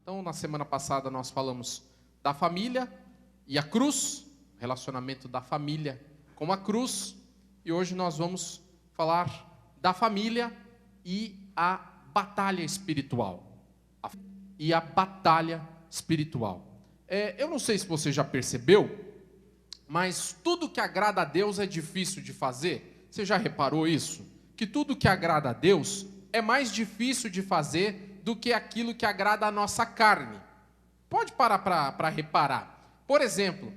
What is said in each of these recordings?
Então, na semana passada nós falamos da família e a cruz, relacionamento da família com a cruz, e hoje nós vamos falar da família e a batalha espiritual. E a batalha espiritual. Eu não sei se você já percebeu, mas tudo que agrada a Deus é difícil de fazer. Você já reparou isso? Que tudo que agrada a Deus é mais difícil de fazer do que aquilo que agrada a nossa carne. Pode parar para reparar. Por exemplo,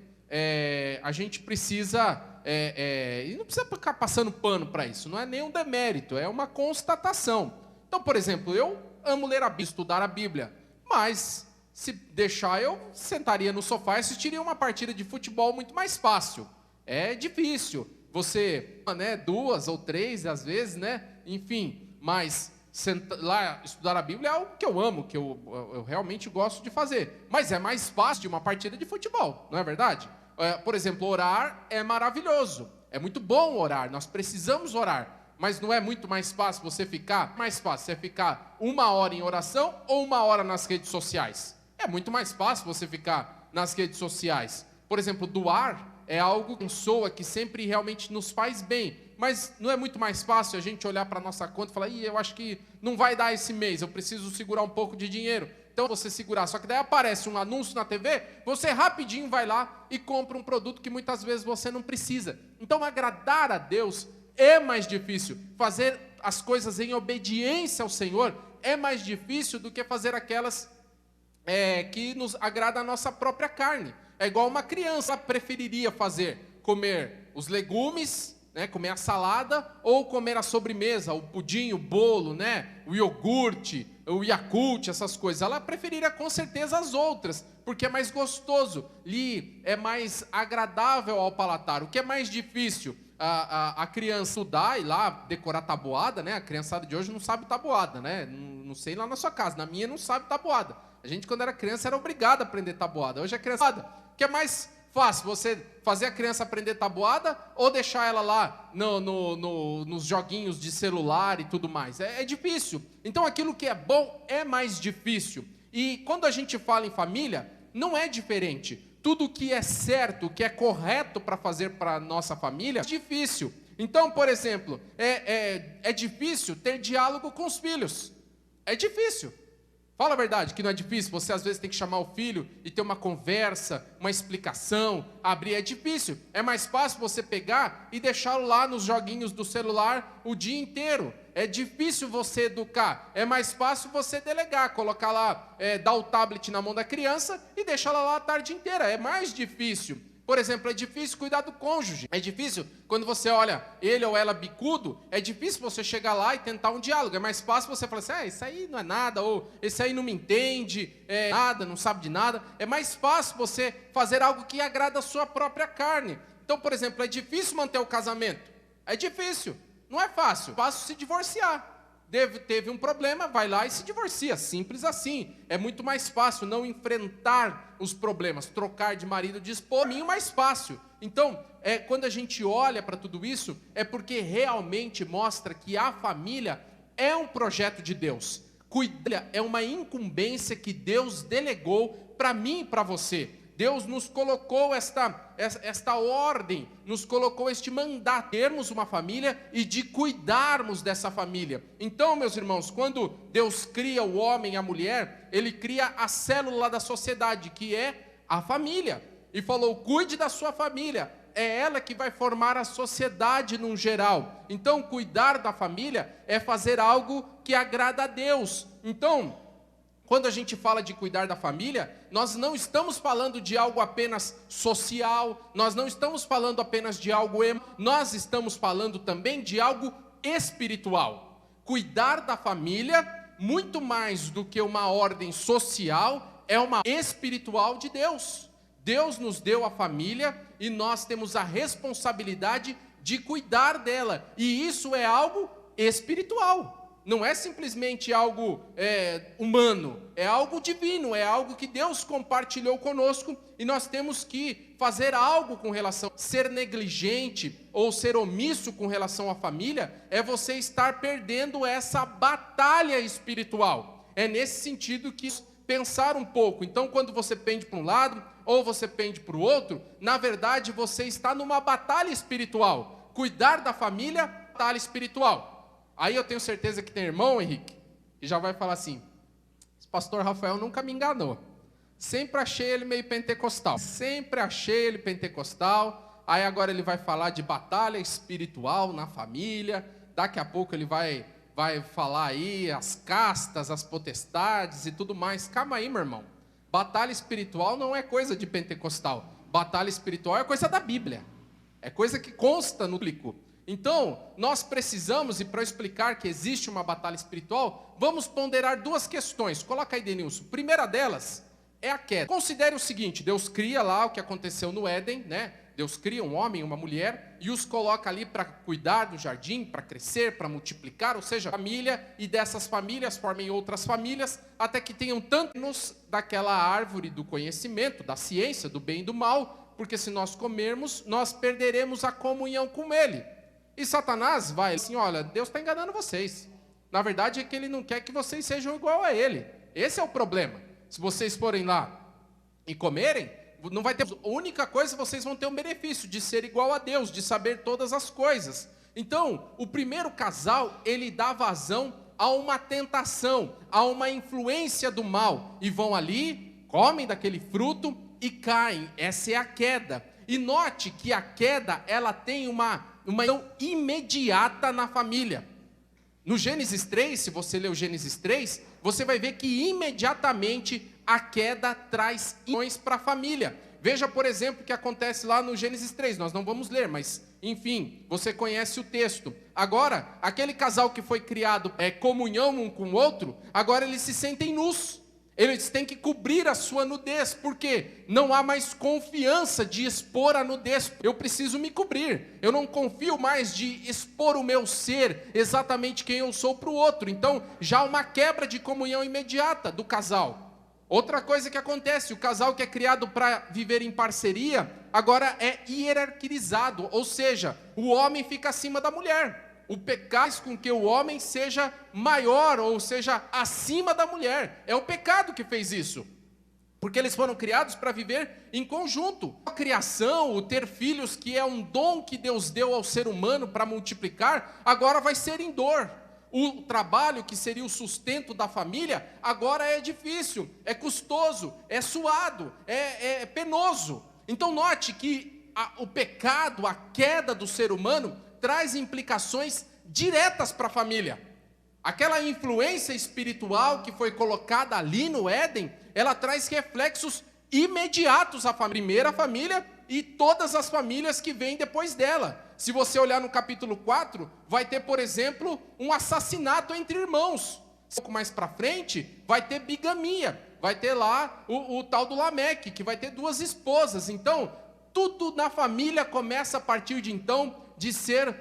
a gente precisa... e não precisa ficar passando pano para isso. Não é nenhum demérito, é uma constatação. Então, por exemplo, eu amo ler a Bíblia, estudar a Bíblia. Mas, se deixar, eu sentaria no sofá e assistiria uma partida de futebol muito mais fácil. É difícil. Você, duas ou três, às vezes, enfim, mas lá estudar a Bíblia é algo que eu amo, que eu realmente gosto de fazer. Mas é mais fácil de uma partida de futebol, não é verdade? Por exemplo, orar é maravilhoso. É muito bom orar, nós precisamos orar. Mas não é muito mais fácil você ficar? Mais fácil você ficar 1 hora em oração ou 1 hora nas redes sociais? É muito mais fácil você ficar nas redes sociais. Por exemplo, doar é algo que soa que sempre realmente nos faz bem. Mas não é muito mais fácil a gente olhar para a nossa conta e falar: eu acho que não vai dar esse mês, eu preciso segurar um pouco de dinheiro. Então você segurar, só que daí aparece um anúncio na TV, você rapidinho vai lá e compra um produto que muitas vezes você não precisa. Então agradar a Deus é mais difícil. Fazer as coisas em obediência ao Senhor é mais difícil do que fazer aquelas que nos agrada a nossa própria carne. É igual uma criança, ela preferiria comer os legumes, comer a salada, ou comer a sobremesa, o pudim, o bolo, o iogurte, o Yakult, essas coisas. Ela preferiria com certeza as outras, porque é mais gostoso, lhe é mais agradável ao palatar. O que é mais difícil? A criança estudar e lá decorar tabuada, A criançada de hoje não sabe tabuada, Não sei lá na sua casa, na minha não sabe tabuada. A gente, quando era criança, era obrigado a aprender tabuada. Hoje a criançada, o que é mais fácil? Você fazer a criança aprender tabuada ou deixar ela lá nos joguinhos de celular e tudo mais? É difícil. Então aquilo que é bom é mais difícil. E quando a gente fala em família, não é diferente. Tudo que é certo, que é correto para fazer para a nossa família, é difícil. Então, por exemplo, é difícil ter diálogo com os filhos. É difícil. Fala a verdade, que não é difícil. Você às vezes tem que chamar o filho e ter uma conversa, uma explicação, abrir. É difícil. É mais fácil você pegar e deixá-lo lá nos joguinhos do celular o dia inteiro. É difícil você educar. É mais fácil você delegar, colocar lá, dar o tablet na mão da criança e deixá-la lá a tarde inteira. É mais difícil. Por exemplo, é difícil cuidar do cônjuge. É difícil, quando você olha ele ou ela bicudo, é difícil você chegar lá e tentar um diálogo. É mais fácil você falar assim: isso aí não é nada, ou esse aí não me entende, nada, não sabe de nada. É mais fácil você fazer algo que agrada a sua própria carne. Então, por exemplo, é difícil manter o casamento. É difícil, não é fácil. É fácil se divorciar. Teve um problema, vai lá e se divorcia, simples assim. É muito mais fácil não enfrentar os problemas, trocar de marido, de esposa, é mais fácil. Então, quando a gente olha para tudo isso, é porque realmente mostra que a família é um projeto de Deus. Cuidar é uma incumbência que Deus delegou para mim e para você. Deus nos colocou esta ordem, nos colocou este mandato, termos uma família e de cuidarmos dessa família. Então, meus irmãos, quando Deus cria o homem e a mulher, Ele cria a célula da sociedade, que é a família. E falou: cuide da sua família, é ela que vai formar a sociedade num geral. Então, cuidar da família é fazer algo que agrada a Deus. Então, quando a gente fala de cuidar da família, nós não estamos falando de algo apenas social, nós não estamos falando apenas de algo nós estamos falando também de algo espiritual. Cuidar da família, muito mais do que uma ordem social, é uma espiritual de Deus. Deus nos deu a família e nós temos a responsabilidade de cuidar dela. E isso é algo espiritual. Não é simplesmente algo humano, é algo divino, é algo que Deus compartilhou conosco e nós temos que fazer algo com relação. Ser negligente ou ser omisso com relação à família é você estar perdendo essa batalha espiritual. É nesse sentido que pensar um pouco. Então, quando você pende para um lado ou você pende para o outro, na verdade você está numa batalha espiritual. Cuidar da família, batalha espiritual. Aí eu tenho certeza que tem irmão, Henrique, que já vai falar assim: esse pastor Rafael nunca me enganou. Sempre achei ele meio pentecostal. Sempre achei ele pentecostal. Aí agora ele vai falar de batalha espiritual na família. Daqui a pouco ele vai falar aí as castas, as potestades e tudo mais. Calma aí, meu irmão. Batalha espiritual não é coisa de pentecostal. Batalha espiritual é coisa da Bíblia. É coisa que consta no bíblico. Então, nós precisamos, e para explicar que existe uma batalha espiritual, vamos ponderar duas questões. Coloca aí, Denilson. Primeira delas é a queda. Considere o seguinte: Deus cria lá o que aconteceu no Éden, né? Deus cria um homem e uma mulher e os coloca ali para cuidar do jardim, para crescer, para multiplicar, ou seja, família, e dessas famílias formem outras famílias, até que tenham tantos daquela árvore do conhecimento, da ciência, do bem e do mal, porque se nós comermos, nós perderemos a comunhão com Ele. E Satanás vai assim: olha, Deus está enganando vocês. Na verdade é que Ele não quer que vocês sejam igual a Ele. Esse é o problema. Se vocês forem lá e comerem, não vai ter, a única coisa, vocês vão ter um benefício de ser igual a Deus, de saber todas as coisas. Então, o primeiro casal, ele dá vazão a uma tentação, a uma influência do mal, e vão ali, comem daquele fruto e caem. Essa é a queda. E note que a queda, ela tem uma ação imediata na família. No Gênesis 3, se você ler o Gênesis 3, você vai ver que imediatamente a queda traz ações para a família. Veja, por exemplo, o que acontece lá no Gênesis 3. Nós não vamos ler, mas, enfim, você conhece o texto. Agora, aquele casal que foi criado comunhão um com o outro, agora eles se sentem nus. Eles têm que cobrir a sua nudez, porque não há mais confiança de expor a nudez. Eu preciso me cobrir. Eu não confio mais de expor o meu ser, exatamente quem eu sou, para o outro. Então, já há uma quebra de comunhão imediata do casal. Outra coisa que acontece: o casal que é criado para viver em parceria, agora é hierarquizado, ou seja, o homem fica acima da mulher. O pecado faz com que o homem seja maior, ou seja, acima da mulher. É o pecado que fez isso. Porque eles foram criados para viver em conjunto. A criação, o ter filhos, que é um dom que Deus deu ao ser humano para multiplicar, agora vai ser em dor. O trabalho, que seria o sustento da família, agora é difícil, é custoso, é suado, é penoso. Então note que o pecado, a queda do ser humano, traz implicações diretas para a família. Aquela influência espiritual que foi colocada ali no Éden, ela traz reflexos imediatos à primeira família e todas as famílias que vêm depois dela. Se você olhar no capítulo 4, vai ter, por exemplo, um assassinato entre irmãos. Um pouco mais para frente, vai ter bigamia. Vai ter lá o tal do Lameque, que vai ter 2 esposas. Então, tudo na família começa a partir de então de ser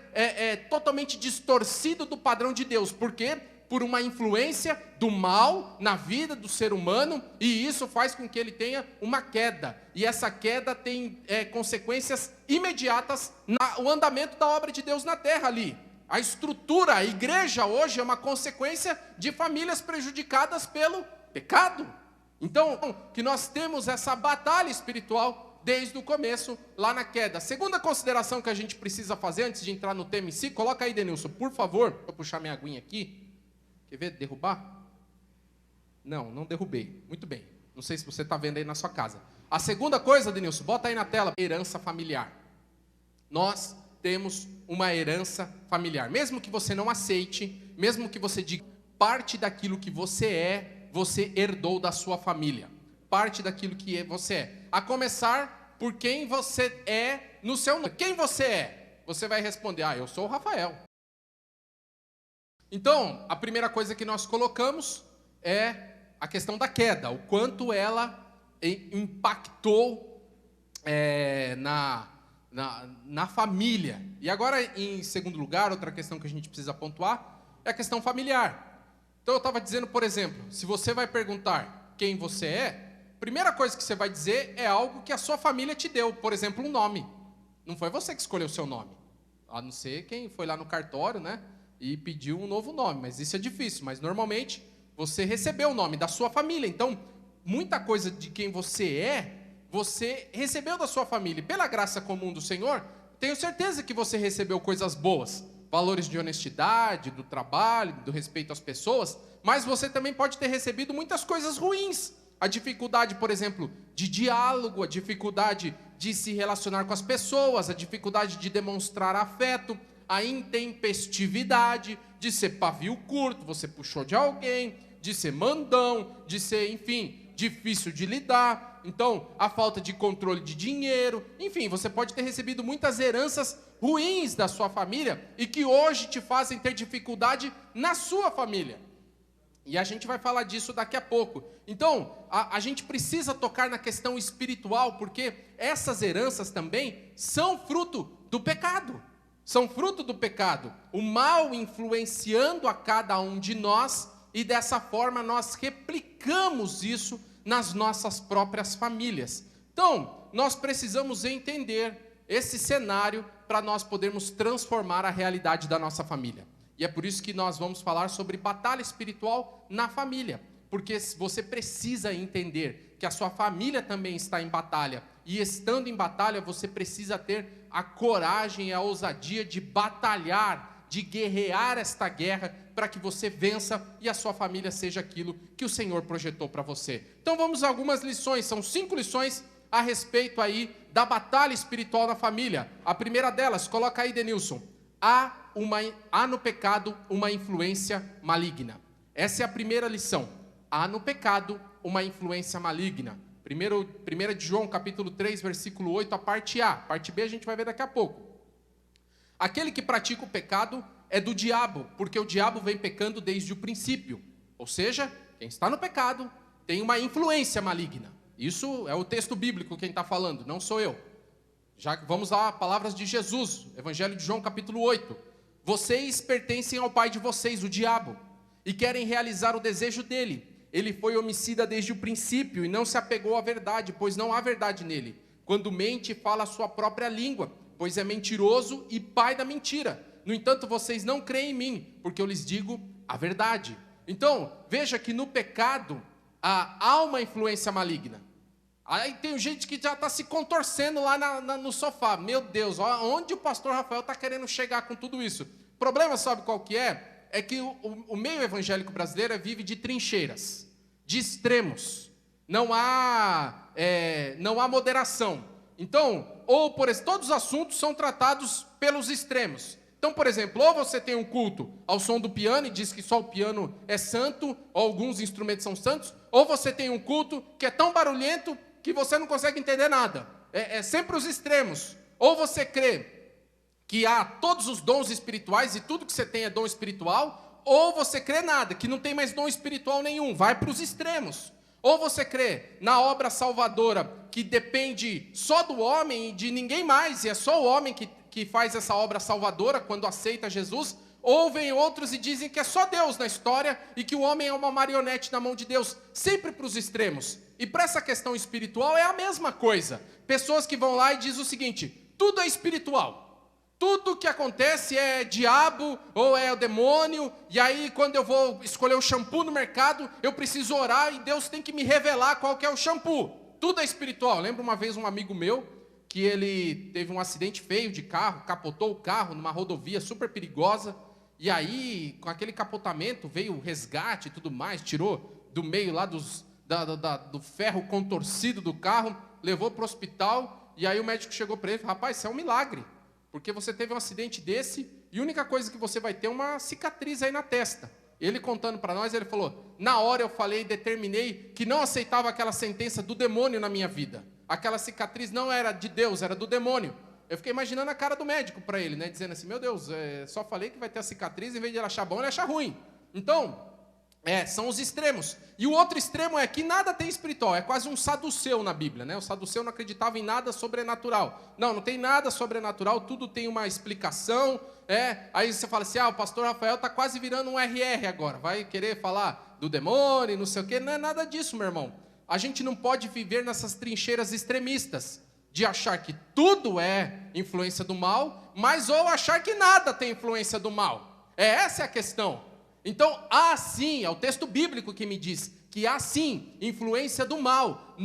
totalmente distorcido do padrão de Deus. Por quê? Por uma influência do mal na vida do ser humano, e isso faz com que ele tenha uma queda. E essa queda tem consequências imediatas no andamento da obra de Deus na terra ali. A estrutura, a igreja hoje é uma consequência de famílias prejudicadas pelo pecado. Então, que nós temos essa batalha espiritual desde o começo, lá na queda. Segunda consideração que a gente precisa fazer antes de entrar no tema em si, coloca aí, Denilson, por favor. Vou puxar minha aguinha aqui. Quer ver? Derrubar? Não derrubei. Muito bem. Não sei se você está vendo aí na sua casa. A segunda coisa, Denilson, bota aí na tela: herança familiar. Nós temos uma herança familiar. Mesmo que você não aceite, mesmo que você diga, parte daquilo que você herdou da sua família. Parte daquilo que você é. A começar por quem você é no seu nome. Quem você é? Você vai responder: eu sou o Rafael. Então, a primeira coisa que nós colocamos é a questão da queda. O quanto ela impactou na família. E agora, em segundo lugar, outra questão que a gente precisa pontuar é a questão familiar. Então, eu estava dizendo, por exemplo, se você vai perguntar quem você é, primeira coisa que você vai dizer é algo que a sua família te deu. Por exemplo, um nome. Não foi você que escolheu o seu nome. A não ser quem foi lá no cartório, né, e pediu um novo nome. Mas isso é difícil. Mas, normalmente, você recebeu o nome da sua família. Então, muita coisa de quem você recebeu da sua família. E pela graça comum do Senhor, tenho certeza que você recebeu coisas boas, valores de honestidade, do trabalho, do respeito às pessoas, mas você também pode ter recebido muitas coisas ruins. A dificuldade, por exemplo, de diálogo, a dificuldade de se relacionar com as pessoas, a dificuldade de demonstrar afeto, a intempestividade, de ser pavio curto, você puxou de alguém, de ser mandão, de ser, enfim, difícil de lidar. Então, a falta de controle de dinheiro, enfim, você pode ter recebido muitas heranças ruins da sua família e que hoje te fazem ter dificuldade na sua família. E a gente vai falar disso daqui a pouco. Então, a gente precisa tocar na questão espiritual, porque essas heranças também são fruto do pecado. São fruto do pecado. O mal influenciando a cada um de nós, e dessa forma nós replicamos isso nas nossas próprias famílias. Então, nós precisamos entender esse cenário para nós podermos transformar a realidade da nossa família. E é por isso que nós vamos falar sobre batalha espiritual na família. Porque você precisa entender que a sua família também está em batalha. E estando em batalha, você precisa ter a coragem e a ousadia de batalhar, de guerrear esta guerra, para que você vença e a sua família seja aquilo que o Senhor projetou para você. Então vamos a algumas lições, são 5 lições a respeito aí da batalha espiritual na família. A primeira delas, coloca aí, Denilson, há no pecado uma influência maligna. Essa é a primeira lição. Há no pecado uma influência maligna. 1 de João, capítulo 3, versículo 8, a parte A. A parte B a gente vai ver daqui a pouco. Aquele que pratica o pecado é do diabo, porque o diabo vem pecando desde o princípio. Ou seja, quem está no pecado tem uma influência maligna. Isso é o texto bíblico quem está falando, não sou eu. Já vamos lá, palavras de Jesus, Evangelho de João, capítulo 8. Vocês pertencem ao pai de vocês, o diabo, e querem realizar o desejo dele. Ele foi homicida desde o princípio e não se apegou à verdade, pois não há verdade nele. Quando mente, fala a sua própria língua, pois é mentiroso e pai da mentira. No entanto, vocês não creem em mim, porque eu lhes digo a verdade. Então, veja que no pecado há uma influência maligna. Aí tem gente que já está se contorcendo lá no sofá. Meu Deus, onde o pastor Rafael está querendo chegar com tudo isso? O problema, sabe qual que é? É que o meio evangélico brasileiro vive de trincheiras, de extremos. Não há moderação. Então, todos os assuntos são tratados pelos extremos. Então, por exemplo, ou você tem um culto ao som do piano e diz que só o piano é santo, ou alguns instrumentos são santos, ou você tem um culto que é tão barulhento que você não consegue entender nada. É sempre os extremos. Ou você crê que há todos os dons espirituais e tudo que você tem é dom espiritual, ou você crê nada, que não tem mais dom espiritual nenhum, vai para os extremos. Ou você crê na obra salvadora, que depende só do homem e de ninguém mais, e é só o homem que faz essa obra salvadora quando aceita Jesus, ou vem outros e dizem que é só Deus na história e que o homem é uma marionete na mão de Deus, sempre para os extremos. E para essa questão espiritual é a mesma coisa. Pessoas que vão lá e dizem o seguinte: tudo é espiritual. Tudo que acontece é diabo ou é o demônio, e aí quando eu vou escolher o shampoo no mercado, eu preciso orar e Deus tem que me revelar qual que é o shampoo. Tudo é espiritual. Lembro uma vez um amigo meu, que ele teve um acidente feio de carro, capotou o carro numa rodovia super perigosa, e aí com aquele capotamento veio o resgate e tudo mais, tirou do meio lá do ferro contorcido do carro, levou para o hospital, e aí o médico chegou para ele e falou: rapaz, isso é um milagre. Porque você teve um acidente desse e a única coisa que você vai ter é uma cicatriz aí na testa. Ele contando para nós, ele falou: na hora eu falei, determinei que não aceitava aquela sentença do demônio na minha vida. Aquela cicatriz não era de Deus, era do demônio. Eu fiquei imaginando a cara do médico para ele, né? Dizendo assim: meu Deus, só falei que vai ter a cicatriz, em vez de ele achar bom, ele acha ruim. Então, são os extremos. E o outro extremo é que nada tem espiritual, é quase um saduceu na Bíblia, né? O saduceu não acreditava em nada sobrenatural. Não tem nada sobrenatural, tudo tem uma explicação. Aí você fala assim: o pastor Rafael está quase virando um RR agora, vai querer falar do demônio, não sei o quê. Não é nada disso, meu irmão. A gente não pode viver nessas trincheiras extremistas, de achar que tudo é influência do mal, mas ou achar que nada tem influência do mal. Essa é a questão. Então, sim, é o texto bíblico que me diz que há sim influência do mal,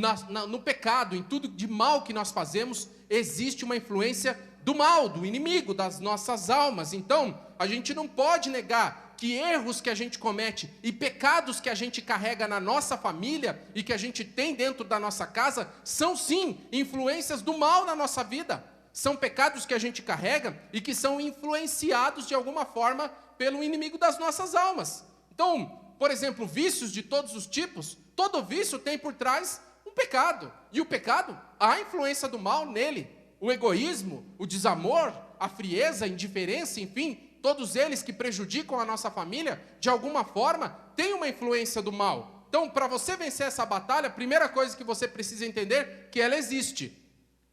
no pecado, em tudo de mal que nós fazemos, existe uma influência do mal, do inimigo, das nossas almas. Então, a gente não pode negar que erros que a gente comete e pecados que a gente carrega na nossa família e que a gente tem dentro da nossa casa, são sim influências do mal na nossa vida. São pecados que a gente carrega e que são influenciados de alguma forma pelo inimigo das nossas almas. Então, por exemplo, vícios de todos os tipos, todo vício tem por trás um pecado. E o pecado, há influência do mal nele. O egoísmo, o desamor, a frieza, a indiferença, enfim, todos eles que prejudicam a nossa família, de alguma forma, têm uma influência do mal. Então, para você vencer essa batalha, a primeira coisa que você precisa entender é que ela existe.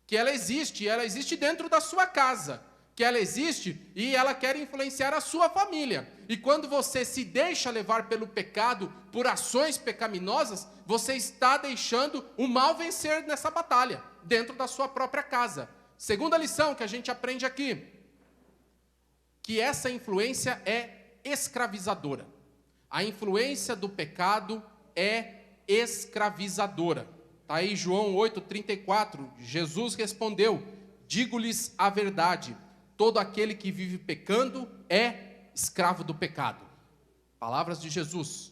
Que ela existe, e ela existe dentro da sua casa. Que ela existe e ela quer influenciar a sua família. E quando você se deixa levar pelo pecado, por ações pecaminosas, você está deixando o mal vencer nessa batalha, dentro da sua própria casa. Segunda lição que a gente aprende aqui, que essa influência é escravizadora. A influência do pecado é escravizadora. Está aí João 8,34, Jesus respondeu: digo-lhes a verdade, todo aquele que vive pecando é escravo do pecado. Palavras de Jesus.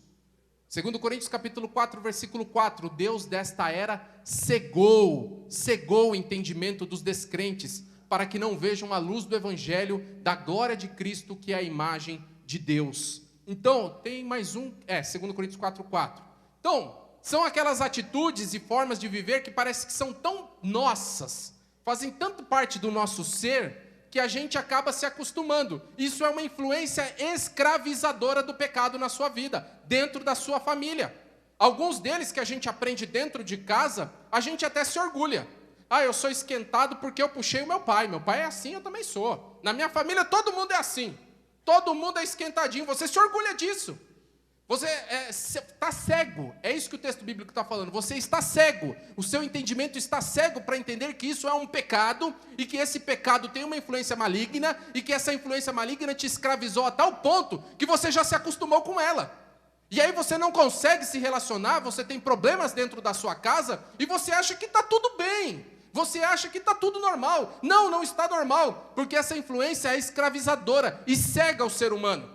2 Coríntios capítulo 4, versículo 4, Deus desta era cegou o entendimento dos descrentes, para que não vejam a luz do evangelho da glória de Cristo, que é a imagem de Deus. Então, tem mais um, 2 Coríntios 4, 4. Então, são aquelas atitudes e formas de viver que parece que são tão nossas, fazem tanto parte do nosso ser, que a gente acaba se acostumando. Isso é uma influência escravizadora do pecado na sua vida, dentro da sua família. Alguns deles que a gente aprende dentro de casa, a gente até se orgulha. Eu sou esquentado porque eu puxei o meu pai. Meu pai é assim, eu também sou. Na minha família todo mundo é assim. Todo mundo é esquentadinho. Você se orgulha disso. Você está cego. É isso que o texto bíblico está falando. Você está cego. O seu entendimento está cego para entender que isso é um pecado e que esse pecado tem uma influência maligna e que essa influência maligna te escravizou a tal ponto que você já se acostumou com ela. E aí você não consegue se relacionar, você tem problemas dentro da sua casa e você acha que está tudo bem. Você acha que está tudo normal. Não, não está normal, porque essa influência é escravizadora e cega o ser humano.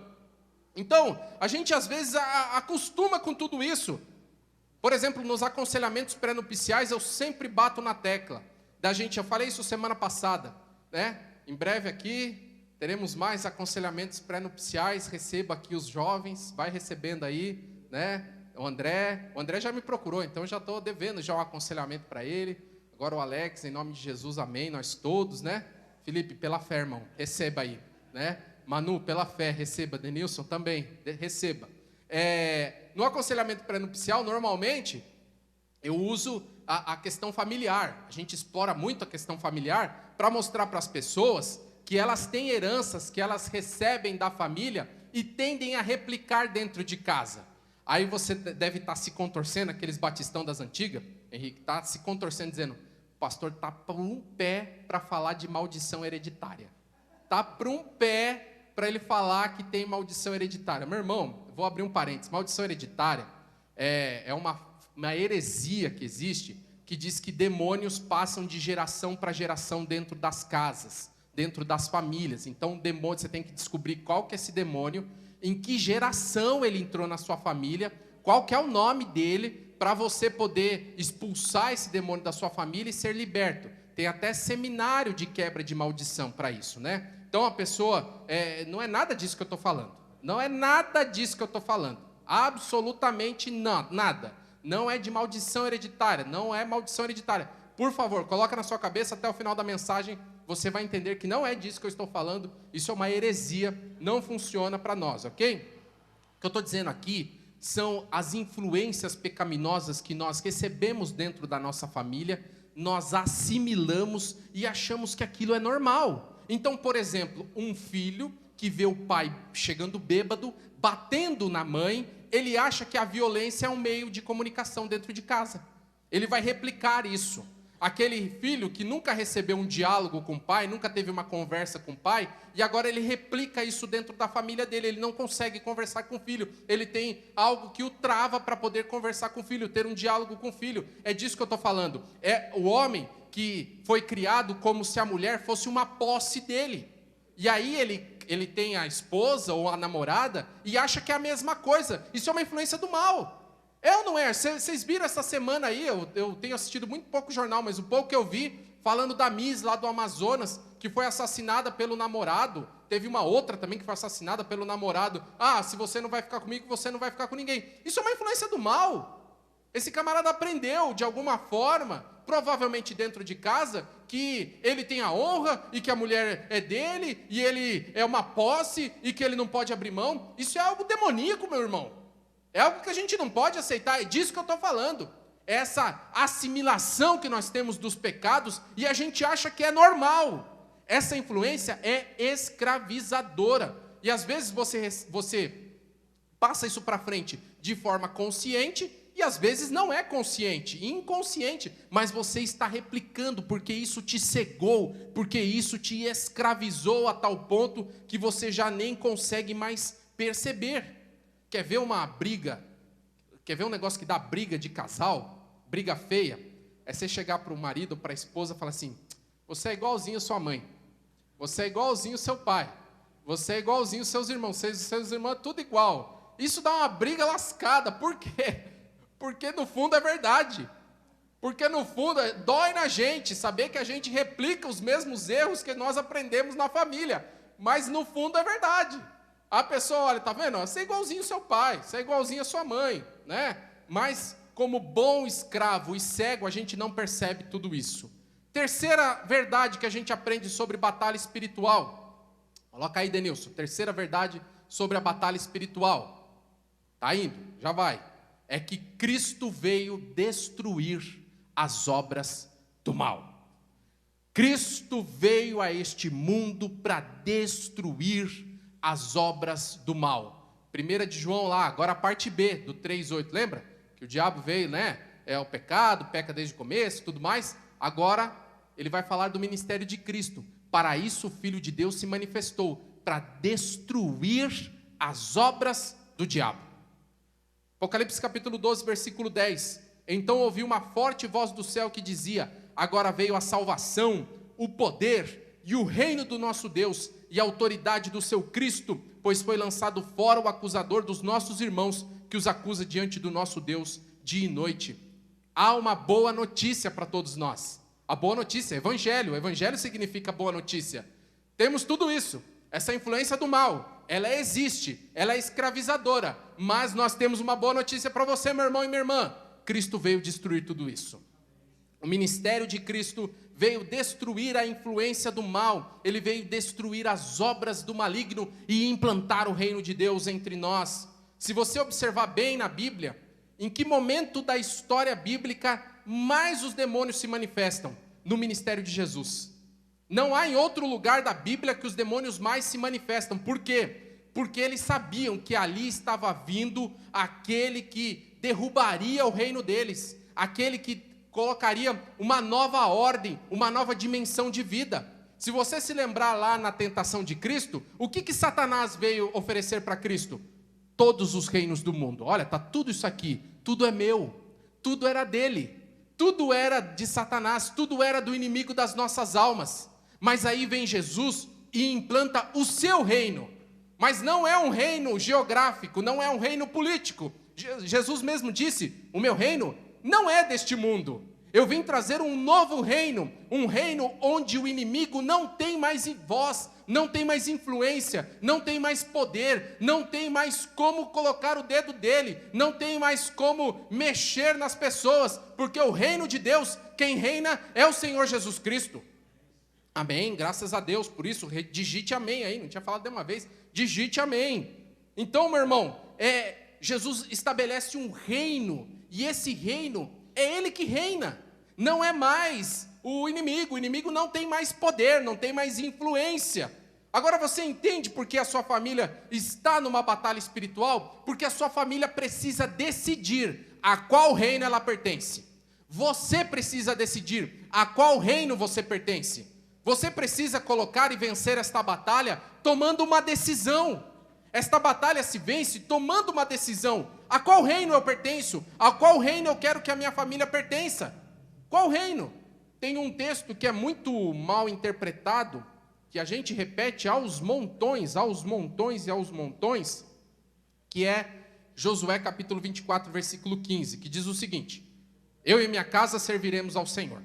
Então, a gente às vezes acostuma com tudo isso. Por exemplo, nos aconselhamentos pré-nupciais, eu sempre bato na tecla da gente, eu falei isso semana passada, né? Em breve aqui, teremos mais aconselhamentos pré-nupciais, receba aqui os jovens, vai recebendo aí, né? O André já me procurou, então já estou devendo já um aconselhamento para ele. Agora o Alex, em nome de Jesus, amém, nós todos, né? Felipe, pela fé, irmão, receba aí, né? Manu, pela fé, receba. Denilson, também, receba. No aconselhamento pré-nupcial, normalmente, eu uso a questão familiar. A gente explora muito a questão familiar para mostrar para as pessoas que elas têm heranças, que elas recebem da família e tendem a replicar dentro de casa. Aí você deve estar se contorcendo, aqueles batistão das antigas, Henrique, está se contorcendo, dizendo: o pastor está por um pé para falar de maldição hereditária. Está por um pé para ele falar que tem maldição hereditária. Meu irmão, eu vou abrir um parênteses. Maldição hereditária é uma heresia que existe, que diz que demônios passam de geração para geração dentro das casas, dentro das famílias. Então, o demônio, você tem que descobrir qual que é esse demônio, em que geração ele entrou na sua família, qual que é o nome dele, para você poder expulsar esse demônio da sua família e ser liberto. Tem até seminário de quebra de maldição para isso, né? Então a pessoa, não é nada disso que eu estou falando. Não é nada disso que eu estou falando. Absolutamente nada. Não é de maldição hereditária. Não é maldição hereditária. Por favor, coloca na sua cabeça até o final da mensagem. Você vai entender que não é disso que eu estou falando. Isso é uma heresia. Não funciona para nós, ok? O que eu estou dizendo aqui são as influências pecaminosas que nós recebemos dentro da nossa família. Nós assimilamos e achamos que aquilo é normal. Então, por exemplo, um filho que vê o pai chegando bêbado, batendo na mãe, ele acha que a violência é um meio de comunicação dentro de casa. Ele vai replicar isso. Aquele filho que nunca recebeu um diálogo com o pai, nunca teve uma conversa com o pai, e agora ele replica isso dentro da família dele. Ele não consegue conversar com o filho. Ele tem algo que o trava para poder conversar com o filho, ter um diálogo com o filho. É disso que eu estou falando. É o homem que foi criado como se a mulher fosse uma posse dele. E aí ele tem a esposa ou a namorada e acha que é a mesma coisa. Isso é uma influência do mal. É ou não é? Vocês viram essa semana aí, eu tenho assistido muito pouco jornal, mas o pouco que eu vi, falando da Miss lá do Amazonas, que foi assassinada pelo namorado. Teve uma outra também que foi assassinada pelo namorado. Ah, se você não vai ficar comigo, você não vai ficar com ninguém. Isso é uma influência do mal. Esse camarada aprendeu, de alguma forma, provavelmente dentro de casa, que ele tem a honra e que a mulher é dele, e ele é uma posse e que ele não pode abrir mão. Isso é algo demoníaco, meu irmão. É algo que a gente não pode aceitar, é disso que eu estou falando. É essa assimilação que nós temos dos pecados e a gente acha que é normal. Essa influência é escravizadora. E às vezes você passa isso para frente de forma consciente e às vezes não é consciente, inconsciente, mas você está replicando porque isso te cegou, porque isso te escravizou a tal ponto que você já nem consegue mais perceber. Quer ver uma briga? Quer ver um negócio que dá briga de casal? Briga feia? É você chegar para o marido ou para a esposa e falar assim: você é igualzinho a sua mãe, você é igualzinho o seu pai, você é igualzinho os seus irmãos, seus irmãos é tudo igual. Isso dá uma briga lascada. Por quê? Porque no fundo é verdade. Porque no fundo dói na gente saber que a gente replica os mesmos erros que nós aprendemos na família. Mas no fundo é verdade. A pessoa olha, tá vendo? Você é igualzinho ao seu pai, você é igualzinho à sua mãe, né? Mas como bom escravo e cego, a gente não percebe tudo isso. Terceira verdade que a gente aprende sobre batalha espiritual. Coloca aí, Denilson. Terceira verdade sobre a batalha espiritual. Tá indo? Já vai. É que Cristo veio destruir as obras do mal. Cristo veio a este mundo para destruir as obras do mal. 1 de João lá, agora a parte B do 3:8, lembra? Que o diabo veio, né? É o pecado, peca desde o começo, tudo mais. Agora ele vai falar do ministério de Cristo. Para isso o Filho de Deus se manifestou, para destruir as obras do diabo. Apocalipse capítulo 12, versículo 10. Então ouvi uma forte voz do céu que dizia: agora veio a salvação, o poder e o reino do nosso Deus e a autoridade do seu Cristo, pois foi lançado fora o acusador dos nossos irmãos, que os acusa diante do nosso Deus dia e noite. Há uma boa notícia para todos nós. A boa notícia, evangelho. Evangelho significa boa notícia. Temos tudo isso. Essa influência do mal, ela existe, ela é escravizadora, mas nós temos uma boa notícia para você, meu irmão e minha irmã. Cristo veio destruir tudo isso. O ministério de Cristo veio destruir a influência do mal, ele veio destruir as obras do maligno e implantar o reino de Deus entre nós. Se você observar bem na Bíblia, em que momento da história bíblica mais os demônios se manifestam? No ministério de Jesus. Não há em outro lugar da Bíblia que os demônios mais se manifestam. Por quê? Porque eles sabiam que ali estava vindo aquele que derrubaria o reino deles, aquele que colocaria uma nova ordem, uma nova dimensão de vida. Se você se lembrar lá na tentação de Cristo, o que Satanás veio oferecer para Cristo? Todos os reinos do mundo. Olha, está tudo isso aqui, tudo é meu, tudo era dele, tudo era de Satanás, tudo era do inimigo das nossas almas. Mas aí vem Jesus e implanta o seu reino. Mas não é um reino geográfico, não é um reino político. Jesus mesmo disse: o meu reino não é deste mundo. Eu vim trazer um novo reino, um reino onde o inimigo não tem mais voz, não tem mais influência, não tem mais poder, não tem mais como colocar o dedo dele, não tem mais como mexer nas pessoas, porque o reino de Deus, quem reina é o Senhor Jesus Cristo. Amém, graças a Deus, por isso, digite amém aí, não tinha falado de uma vez, digite amém. Então, meu irmão, Jesus estabelece um reino, e esse reino é ele que reina, não é mais o inimigo não tem mais poder, não tem mais influência. Agora você entende por que a sua família está numa batalha espiritual? Porque a sua família precisa decidir a qual reino ela pertence. Você precisa decidir a qual reino você pertence. Você precisa colocar e vencer esta batalha tomando uma decisão. Esta batalha se vence tomando uma decisão. A qual reino eu pertenço? A qual reino eu quero que a minha família pertença? Qual reino? Tem um texto que é muito mal interpretado, que a gente repete aos montões, que é Josué capítulo 24, versículo 15, que diz o seguinte: eu e minha casa serviremos ao Senhor.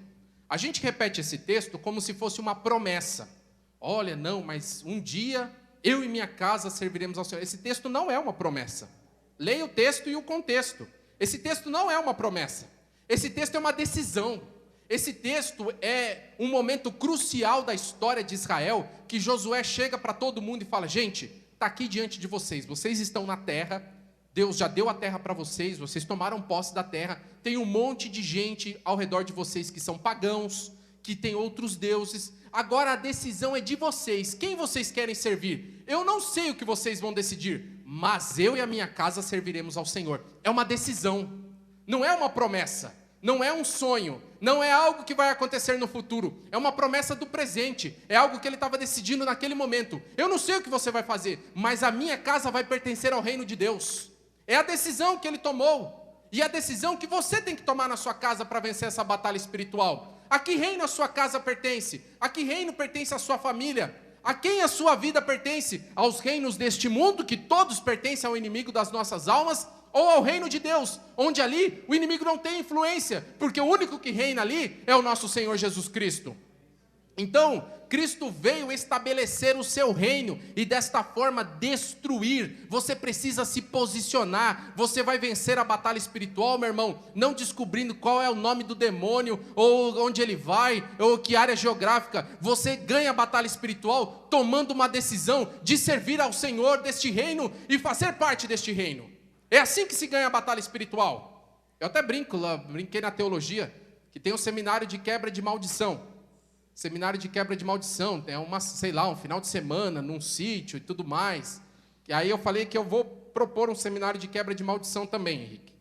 A gente repete esse texto como se fosse uma promessa. Olha, não, mas um dia eu e minha casa serviremos ao Senhor. Esse texto não é uma promessa. Leia o texto e o contexto. Esse texto não é uma promessa. Esse texto é uma decisão. Esse texto é um momento crucial da história de Israel, que Josué chega para todo mundo e fala: gente, está aqui diante de vocês. Vocês estão na terra. Deus já deu a terra para vocês, vocês tomaram posse da terra, tem um monte de gente ao redor de vocês que são pagãos, que tem outros deuses, agora a decisão é de vocês, quem vocês querem servir? Eu não sei o que vocês vão decidir, mas eu e a minha casa serviremos ao Senhor. É uma decisão, não é uma promessa, não é um sonho, não é algo que vai acontecer no futuro, é uma promessa do presente, é algo que ele estava decidindo naquele momento. Eu não sei o que você vai fazer, mas a minha casa vai pertencer ao reino de Deus. É a decisão que ele tomou, e a decisão que você tem que tomar na sua casa para vencer essa batalha espiritual. A que reino a sua casa pertence? A que reino pertence a sua família? A quem a sua vida pertence? Aos reinos deste mundo, que todos pertencem ao inimigo das nossas almas, ou ao reino de Deus, onde ali o inimigo não tem influência, porque o único que reina ali é o nosso Senhor Jesus Cristo. Então, Cristo veio estabelecer o seu reino e desta forma destruir. Você precisa se posicionar. Você vai vencer a batalha espiritual, meu irmão, não descobrindo qual é o nome do demônio, ou onde ele vai, ou que área geográfica. Você ganha a batalha espiritual tomando uma decisão de servir ao Senhor deste reino e fazer parte deste reino. É assim que se ganha a batalha espiritual. Eu até brinquei na teologia, que tem um seminário de quebra de maldição. Seminário de quebra de maldição, é um final de semana, num sítio e tudo mais. E aí eu falei que eu vou propor um seminário de quebra de maldição também, Henrique.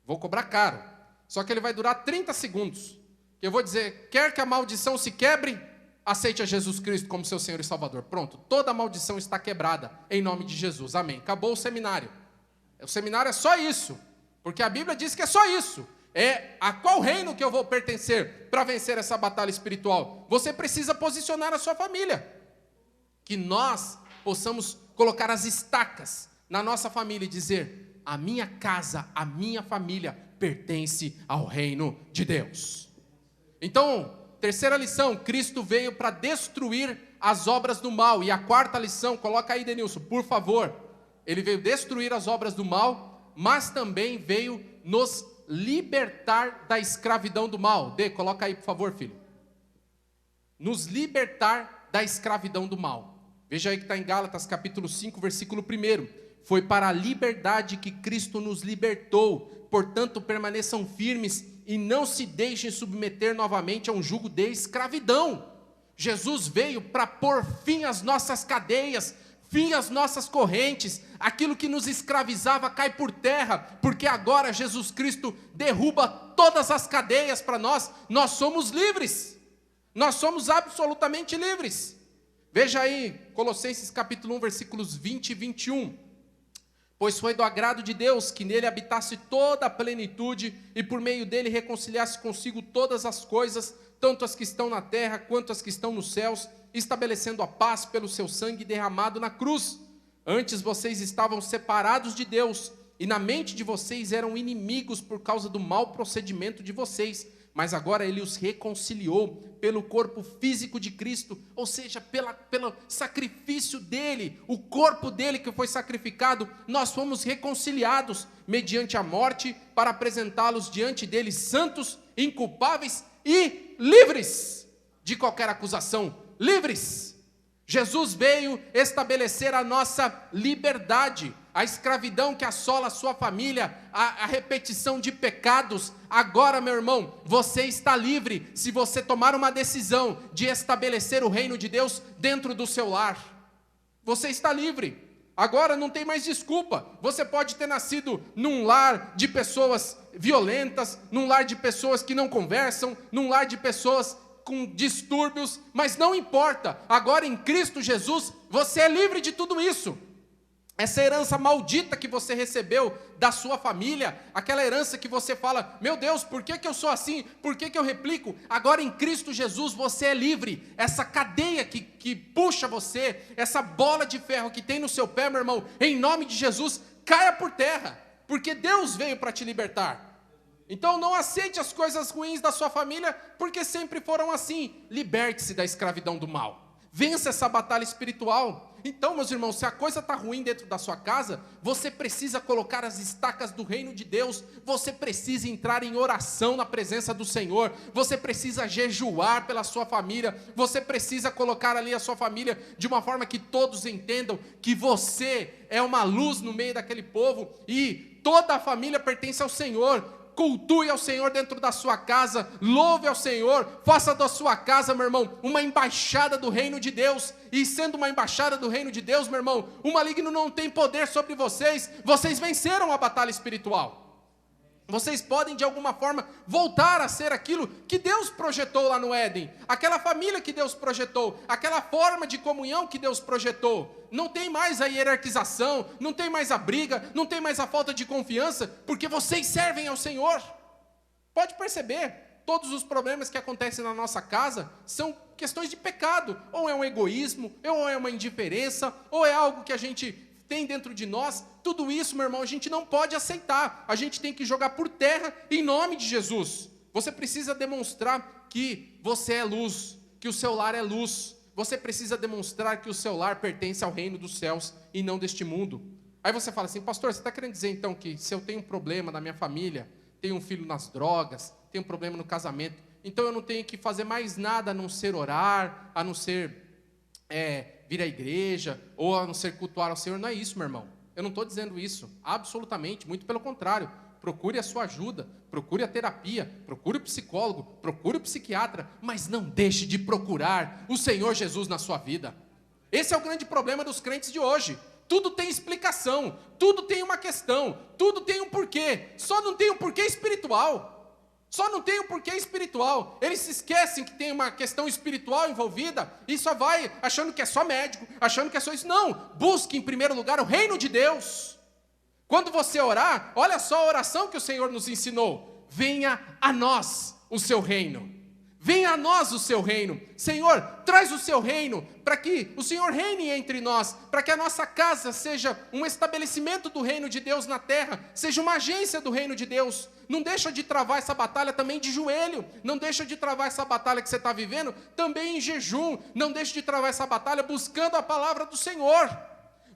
Vou cobrar caro. Só que ele vai durar 30 segundos. Eu vou dizer: quer que a maldição se quebre? Aceite a Jesus Cristo como seu Senhor e Salvador. Pronto, toda a maldição está quebrada, em nome de Jesus. Amém. Acabou o seminário. O seminário é só isso, porque a Bíblia diz que é só isso. É a qual reino que eu vou pertencer para vencer essa batalha espiritual? Você precisa posicionar a sua família. Que nós possamos colocar as estacas na nossa família e dizer: a minha casa, a minha família pertence ao reino de Deus. Então, terceira lição, Cristo veio para destruir as obras do mal. E a quarta lição, coloca aí, Denilson, por favor. Ele veio destruir as obras do mal, mas também veio nos libertar da escravidão do mal. Coloca aí, por favor, filho. Nos libertar da escravidão do mal. Veja aí que está em Gálatas capítulo 5, versículo 1. Foi para a liberdade que Cristo nos libertou. Portanto, permaneçam firmes e não se deixem submeter novamente a um jugo de escravidão. Jesus veio para pôr fim às nossas cadeias, fim às nossas correntes. Aquilo que nos escravizava cai por terra, porque agora Jesus Cristo derruba todas as cadeias para nós. Nós somos livres, nós somos absolutamente livres. Veja aí, Colossenses capítulo 1, versículos 20 e 21. Pois foi do agrado de Deus que nele habitasse toda a plenitude, e por meio dele reconciliasse consigo todas as coisas, tanto as que estão na terra quanto as que estão nos céus, estabelecendo a paz pelo seu sangue derramado na cruz. Antes vocês estavam separados de Deus, e na mente de vocês eram inimigos por causa do mau procedimento de vocês, mas agora ele os reconciliou pelo corpo físico de Cristo, ou seja, pelo sacrifício dele, o corpo dele que foi sacrificado. Nós fomos reconciliados mediante a morte, para apresentá-los diante dele santos, inculpáveis e livres de qualquer acusação. Livres. Jesus veio estabelecer a nossa liberdade. A escravidão que assola a sua família, a repetição de pecados. Agora, meu irmão, você está livre se você tomar uma decisão de estabelecer o reino de Deus dentro do seu lar. Você está livre. Agora não tem mais desculpa. Você pode ter nascido num lar de pessoas violentas, num lar de pessoas que não conversam, num lar de pessoas com distúrbios, mas não importa. Agora em Cristo Jesus, você é livre de tudo isso. Essa herança maldita que você recebeu da sua família, aquela herança que você fala, meu Deus, por que eu sou assim? Por que eu replico? Agora em Cristo Jesus você é livre. Essa cadeia que puxa você, essa bola de ferro que tem no seu pé, meu irmão, em nome de Jesus, caia por terra, porque Deus veio para te libertar. Então não aceite as coisas ruins da sua família, porque sempre foram assim. Liberte-se da escravidão do mal. Vença essa batalha espiritual. Então, meus irmãos, se a coisa está ruim dentro da sua casa, você precisa colocar as estacas do reino de Deus, você precisa entrar em oração na presença do Senhor, você precisa jejuar pela sua família, você precisa colocar ali a sua família de uma forma que todos entendam que você é uma luz no meio daquele povo e toda a família pertence ao Senhor. Cultue ao Senhor dentro da sua casa, louve ao Senhor, faça da sua casa, meu irmão, uma embaixada do reino de Deus, e sendo uma embaixada do reino de Deus, meu irmão, o maligno não tem poder sobre vocês, vocês venceram a batalha espiritual. Vocês podem de alguma forma voltar a ser aquilo que Deus projetou lá no Éden, aquela família que Deus projetou, aquela forma de comunhão que Deus projetou. Não tem mais a hierarquização, não tem mais a briga, não tem mais a falta de confiança, porque vocês servem ao Senhor. Pode perceber, todos os problemas que acontecem na nossa casa são questões de pecado, ou é um egoísmo, ou é uma indiferença, ou é algo que a gente tem dentro de nós. Tudo isso, meu irmão, a gente não pode aceitar, a gente tem que jogar por terra em nome de Jesus. Você precisa demonstrar que você é luz, que o seu lar é luz, você precisa demonstrar que o seu lar pertence ao reino dos céus e não deste mundo. Aí você fala assim, pastor, você está querendo dizer então que se eu tenho um problema na minha família, tenho um filho nas drogas, tenho um problema no casamento, então eu não tenho que fazer mais nada a não ser orar, a não ser vir à igreja, ou a não ser cultuar ao Senhor? Não é isso, meu irmão. Eu não estou dizendo isso, absolutamente, muito pelo contrário. Procure a sua ajuda, procure a terapia, procure o psicólogo, procure o psiquiatra, mas não deixe de procurar o Senhor Jesus na sua vida. Esse é o grande problema dos crentes de hoje. Tudo tem explicação, tudo tem uma questão, tudo tem um porquê, só não tem um porquê espiritual. Só não tem um porquê espiritual. Eles se esquecem que tem uma questão espiritual envolvida e só vai achando que é só médico, achando que é só isso. Não, busque em primeiro lugar o reino de Deus. Quando você orar, olha só a oração que o Senhor nos ensinou. Venha a nós o seu reino. Venha a nós o seu reino. Senhor, traz o seu reino para que o Senhor reine entre nós, para que a nossa casa seja um estabelecimento do reino de Deus na terra, seja uma agência do reino de Deus. Não deixa de travar essa batalha também de joelho, não deixa de travar essa batalha que você está vivendo também em jejum, não deixa de travar essa batalha buscando a palavra do Senhor.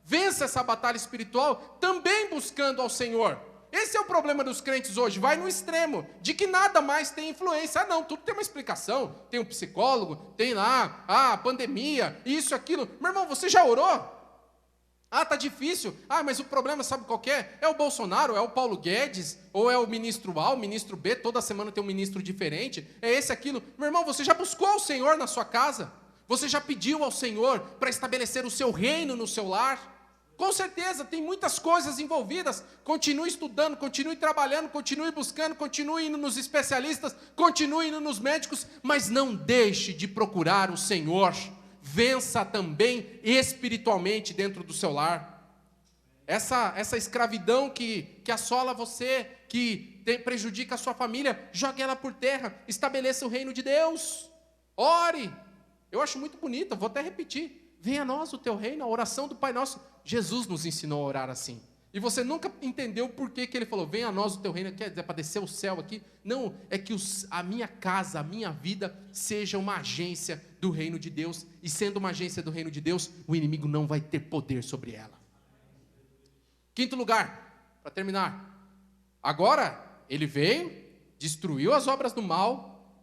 Vença essa batalha espiritual também buscando ao Senhor. Esse é o problema dos crentes hoje, vai no extremo, de que nada mais tem influência. Ah não, tudo tem uma explicação, tem um psicólogo, tem lá, a pandemia, isso, aquilo. Meu irmão, você já orou? Ah, tá difícil. Ah, mas o problema sabe qual que é? É o Bolsonaro, é o Paulo Guedes, ou é o ministro A, o ministro B, toda semana tem um ministro diferente, é esse, aquilo. Meu irmão, você já buscou o Senhor na sua casa? Você já pediu ao Senhor para estabelecer o seu reino no seu lar? Com certeza, tem muitas coisas envolvidas. Continue estudando, continue trabalhando, continue buscando, continue indo nos especialistas, continue indo nos médicos, mas não deixe de procurar o Senhor. Vença também espiritualmente dentro do seu lar. Essa escravidão que assola você, que prejudica a sua família, jogue ela por terra, estabeleça o reino de Deus. Ore. Eu acho muito bonito, vou até repetir. Venha a nós o teu reino, a oração do Pai Nosso. Jesus nos ensinou a orar assim. E você nunca entendeu por que ele falou, venha a nós o teu reino, quer dizer, para descer o céu aqui? Não, é que a minha casa, a minha vida, seja uma agência do reino de Deus. E sendo uma agência do reino de Deus, o inimigo não vai ter poder sobre ela. Quinto lugar, para terminar. Agora, ele veio, destruiu as obras do mal,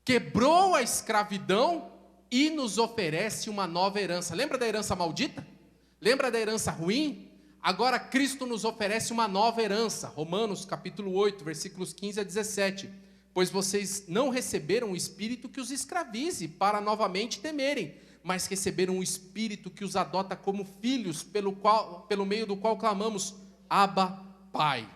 quebrou a escravidão e nos oferece uma nova herança. Lembra da herança maldita? Lembra da herança ruim? Agora Cristo nos oferece uma nova herança. Romanos capítulo 8, versículos 15 a 17. Pois vocês não receberam o Espírito que os escravize para novamente temerem, mas receberam um Espírito que os adota como filhos, pelo meio do qual clamamos, Abba, Pai.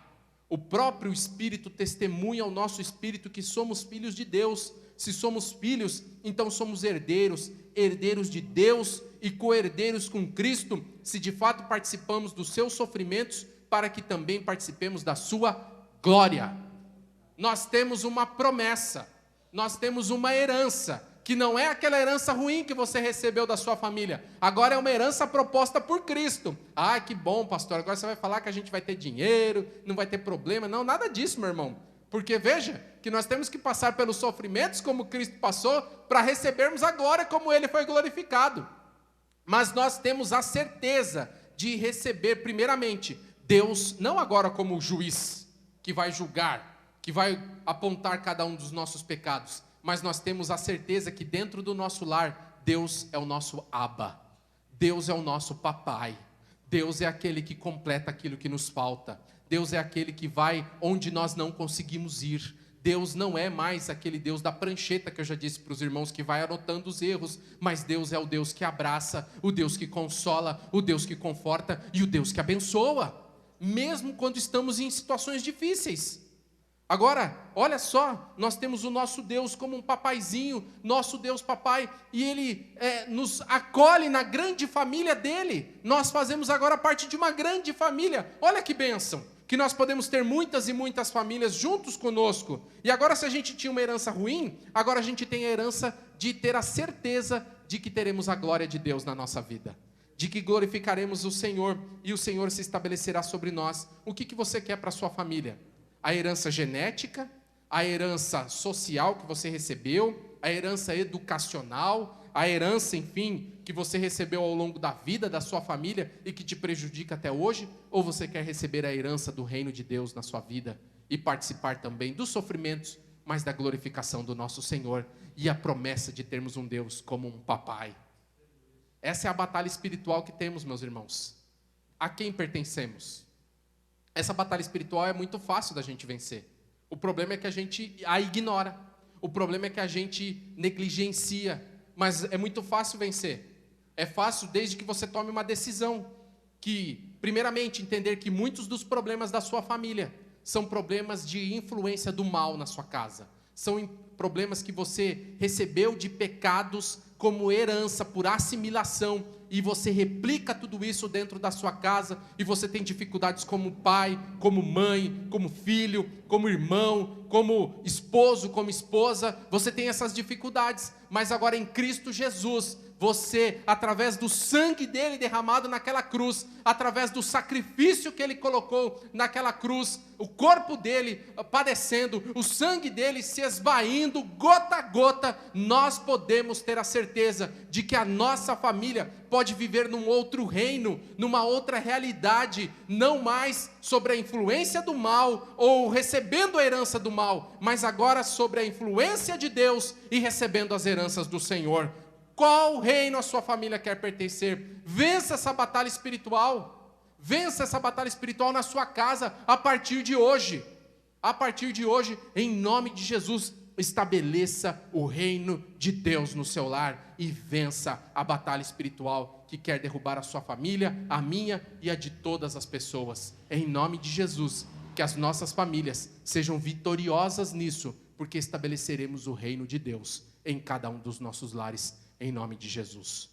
O próprio Espírito testemunha ao nosso espírito que somos filhos de Deus. Se somos filhos, então somos herdeiros, herdeiros de Deus e co-herdeiros com Cristo, se de fato participamos dos seus sofrimentos, para que também participemos da sua glória. Nós temos uma promessa, nós temos uma herança, que não é aquela herança ruim que você recebeu da sua família, agora é uma herança proposta por Cristo. Ah, que bom, pastor, agora você vai falar que a gente vai ter dinheiro, não vai ter problema. Não, nada disso, meu irmão, porque veja, que nós temos que passar pelos sofrimentos como Cristo passou, para recebermos a glória como Ele foi glorificado. Mas nós temos a certeza de receber, primeiramente, Deus, não agora como juiz, que vai julgar, que vai apontar cada um dos nossos pecados, mas nós temos a certeza que dentro do nosso lar, Deus é o nosso Abba, Deus é o nosso papai, Deus é aquele que completa aquilo que nos falta, Deus é aquele que vai onde nós não conseguimos ir. Deus não é mais aquele Deus da prancheta que eu já disse para os irmãos, que vai anotando os erros, mas Deus é o Deus que abraça, o Deus que consola, o Deus que conforta e o Deus que abençoa, mesmo quando estamos em situações difíceis. Agora, olha só, nós temos o nosso Deus como um papaizinho, nosso Deus papai, e Ele nos acolhe na grande família dEle. Nós fazemos agora parte de uma grande família. Olha que bênção, que nós podemos ter muitas e muitas famílias juntos conosco. E agora, se a gente tinha uma herança ruim, agora a gente tem a herança de ter a certeza de que teremos a glória de Deus na nossa vida, de que glorificaremos o Senhor e o Senhor se estabelecerá sobre nós. O que você quer para a sua família? A herança genética, a herança social que você recebeu, a herança educacional, a herança, enfim, que você recebeu ao longo da vida da sua família e que te prejudica até hoje? Ou você quer receber a herança do reino de Deus na sua vida e participar também dos sofrimentos, mas da glorificação do nosso Senhor e a promessa de termos um Deus como um papai? Essa é a batalha espiritual que temos, meus irmãos. A quem pertencemos? Essa batalha espiritual é muito fácil da gente vencer. O problema é que a gente a ignora. O problema é que a gente negligencia. Mas é muito fácil vencer. É fácil desde que você tome uma decisão. Que, primeiramente, entender que muitos dos problemas da sua família são problemas de influência do mal na sua casa. São problemas que você recebeu de pecados como herança, por assimilação, e você replica tudo isso dentro da sua casa, e você tem dificuldades como pai, como mãe, como filho, como irmão, como esposo, como esposa, você tem essas dificuldades, mas agora em Cristo Jesus, você, através do sangue dele derramado naquela cruz, através do sacrifício que ele colocou naquela cruz, o corpo dele padecendo, o sangue dele se esvaindo gota a gota, nós podemos ter a certeza de que a nossa família pode viver num outro reino, numa outra realidade, não mais sobre a influência do mal ou recebendo a herança do mal, mas agora sobre a influência de Deus e recebendo as heranças do Senhor. Qual reino a sua família quer pertencer? Vença essa batalha espiritual. Vença essa batalha espiritual na sua casa a partir de hoje. A partir de hoje, em nome de Jesus, estabeleça o reino de Deus no seu lar e vença a batalha espiritual que quer derrubar a sua família, a minha e a de todas as pessoas. Em nome de Jesus, que as nossas famílias sejam vitoriosas nisso, porque estabeleceremos o reino de Deus em cada um dos nossos lares. Em nome de Jesus.